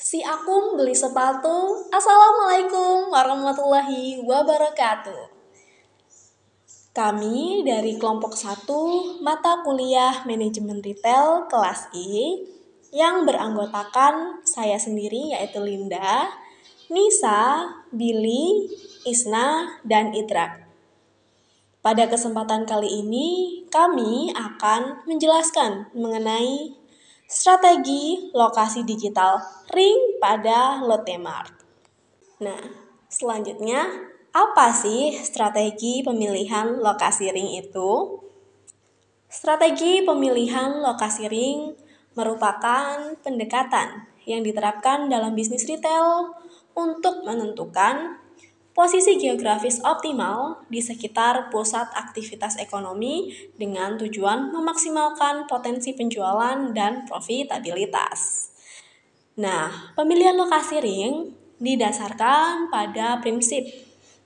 Si Akung beli sepatu. Assalamualaikum warahmatullahi wabarakatuh. Kami dari kelompok 1 mata kuliah Manajemen Retail kelas E yang beranggotakan saya sendiri yaitu Linda, Nisa, Billy, Isna, dan Idrak. Pada kesempatan kali ini, kami akan menjelaskan mengenai strategi lokasi digital ring pada Lotte Mart. Nah, selanjutnya, apa sih strategi pemilihan lokasi ring itu? Strategi pemilihan lokasi ring merupakan pendekatan yang diterapkan dalam bisnis retail untuk menentukan posisi geografis optimal di sekitar pusat aktivitas ekonomi dengan tujuan memaksimalkan potensi penjualan dan profitabilitas. Nah, pemilihan lokasi ring didasarkan pada prinsip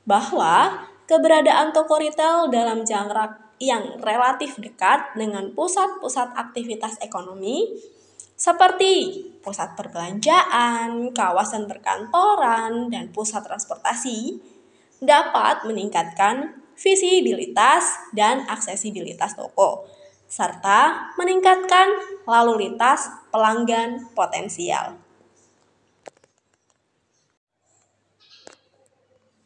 bahwa keberadaan toko retail dalam jarak yang relatif dekat dengan pusat-pusat aktivitas ekonomi seperti pusat perbelanjaan, kawasan perkantoran, dan pusat transportasi dapat meningkatkan visibilitas dan aksesibilitas toko, serta meningkatkan lalu lintas pelanggan potensial.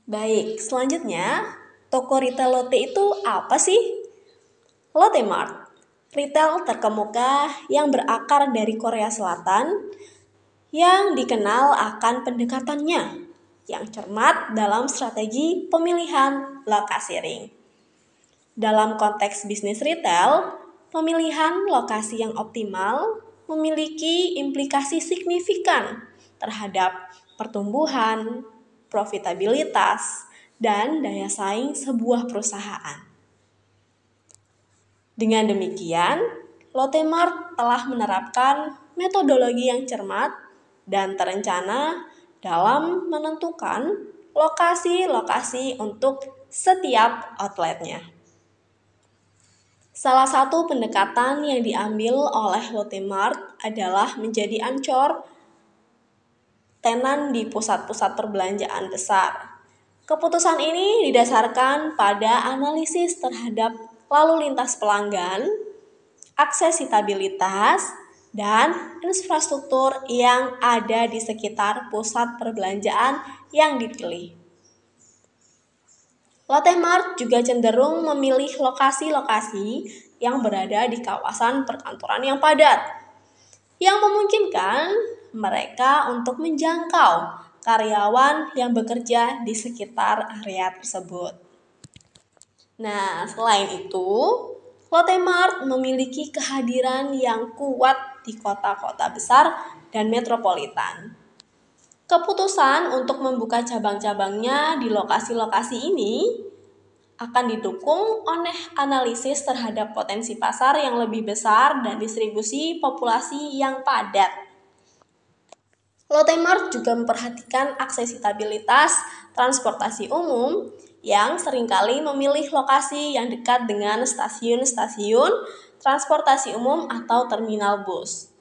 Baik, selanjutnya, toko retail Lotte itu apa sih? Lotte Mart, retail terkemuka yang berakar dari Korea Selatan yang dikenal akan pendekatannya yang cermat dalam strategi pemilihan lokasi ring. Dalam konteks bisnis retail, pemilihan lokasi yang optimal memiliki implikasi signifikan terhadap pertumbuhan, profitabilitas, dan daya saing sebuah perusahaan. Dengan demikian, Lotte Mart telah menerapkan metodologi yang cermat dan terencana dalam menentukan lokasi-lokasi untuk setiap outletnya. Salah satu pendekatan yang diambil oleh Lotte Mart adalah menjadi ancor tenan di pusat-pusat perbelanjaan besar. Keputusan ini didasarkan pada analisis terhadap lalu lintas pelanggan, aksesibilitas, dan infrastruktur yang ada di sekitar pusat perbelanjaan yang dipilih. Lotte Mart juga cenderung memilih lokasi-lokasi yang berada di kawasan perkantoran yang padat, yang memungkinkan mereka untuk menjangkau karyawan yang bekerja di sekitar area tersebut. Nah, selain itu, Lotte Mart memiliki kehadiran yang kuat di kota-kota besar dan metropolitan. Keputusan untuk membuka cabang-cabangnya di lokasi-lokasi ini akan didukung oleh analisis terhadap potensi pasar yang lebih besar dan distribusi populasi yang padat. Lotte Mart juga memperhatikan aksesibilitas transportasi umum yang seringkali memilih lokasi yang dekat dengan stasiun-stasiun transportasi umum atau terminal bus.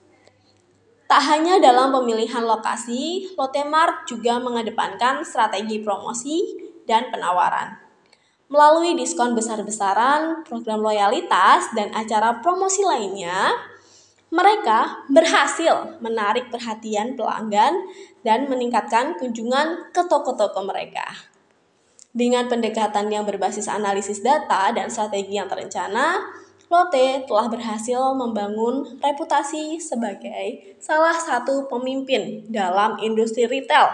Tak hanya dalam pemilihan lokasi, Lotte Mart juga mengedepankan strategi promosi dan penawaran. Melalui diskon besar-besaran, program loyalitas, dan acara promosi lainnya, mereka berhasil menarik perhatian pelanggan dan meningkatkan kunjungan ke toko-toko mereka. Dengan pendekatan yang berbasis analisis data dan strategi yang terencana, Lotte telah berhasil membangun reputasi sebagai salah satu pemimpin dalam industri retail,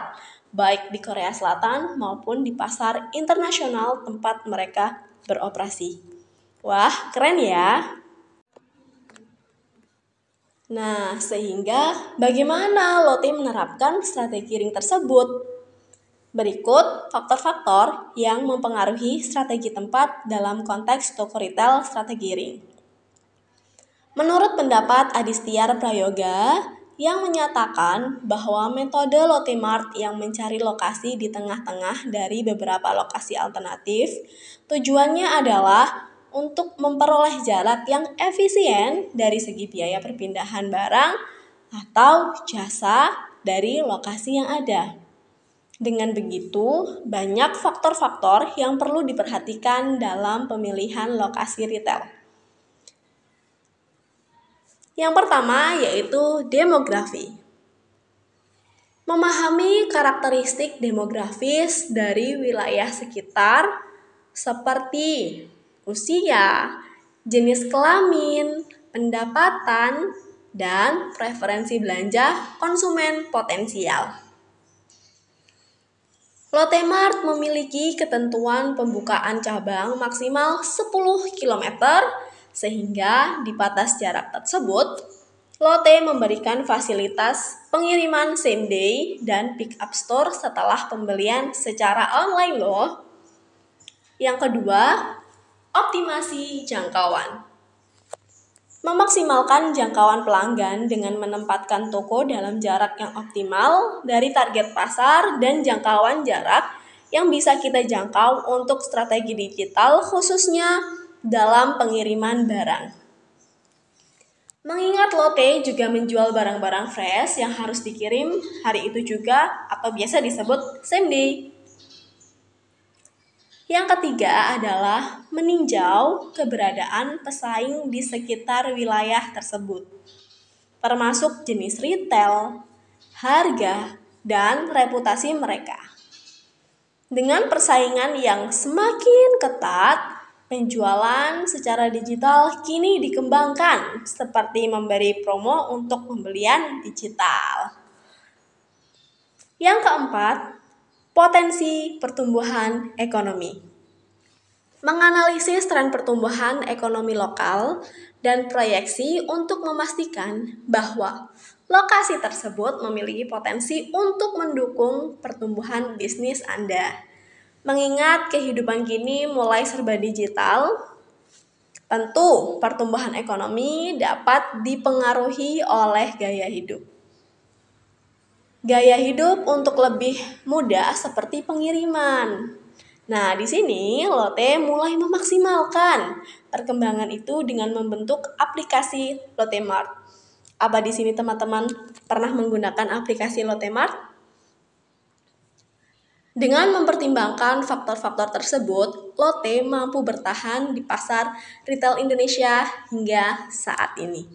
baik di Korea Selatan maupun di pasar internasional tempat mereka beroperasi. Wah, keren ya! Nah, sehingga bagaimana Lotte menerapkan strategi ring tersebut? Berikut faktor-faktor yang mempengaruhi strategi tempat dalam konteks toko retail strategi ring. Menurut pendapat Adistiar Prayoga, yang menyatakan bahwa metode Lotte Mart yang mencari lokasi di tengah-tengah dari beberapa lokasi alternatif, tujuannya adalah untuk memperoleh jarak yang efisien dari segi biaya perpindahan barang atau jasa dari lokasi yang ada. Dengan begitu, banyak faktor-faktor yang perlu diperhatikan dalam pemilihan lokasi retail. Yang pertama yaitu demografi. Memahami karakteristik demografis dari wilayah sekitar seperti usia, jenis kelamin, pendapatan, dan preferensi belanja konsumen potensial. Lotte Mart memiliki ketentuan pembukaan cabang maksimal 10 km, sehingga di batas jarak tersebut, Lotte memberikan fasilitas pengiriman same day dan pick up store setelah pembelian secara online loh. Yang kedua, optimasi jangkauan. Memaksimalkan jangkauan pelanggan dengan menempatkan toko dalam jarak yang optimal dari target pasar dan jangkauan jarak yang bisa kita jangkau untuk strategi digital khususnya dalam pengiriman barang. Mengingat Lotte juga menjual barang-barang fresh yang harus dikirim hari itu juga atau biasa disebut same day. Yang ketiga adalah meninjau keberadaan pesaing di sekitar wilayah tersebut, termasuk jenis retail, harga, dan reputasi mereka. Dengan persaingan yang semakin ketat, penjualan secara digital kini dikembangkan seperti memberi promo untuk pembelian digital. Yang keempat, potensi pertumbuhan ekonomi. Menganalisis tren pertumbuhan ekonomi lokal dan proyeksi untuk memastikan bahwa lokasi tersebut memiliki potensi untuk mendukung pertumbuhan bisnis Anda. Mengingat kehidupan kini mulai serba digital, tentu pertumbuhan ekonomi dapat dipengaruhi oleh gaya hidup. Gaya hidup untuk lebih mudah seperti pengiriman. Nah, di sini Lotte mulai memaksimalkan perkembangan itu dengan membentuk aplikasi Lotte Mart. Apa di sini teman-teman pernah menggunakan aplikasi Lotte Mart? Dengan mempertimbangkan faktor-faktor tersebut, Lotte mampu bertahan di pasar retail Indonesia hingga saat ini.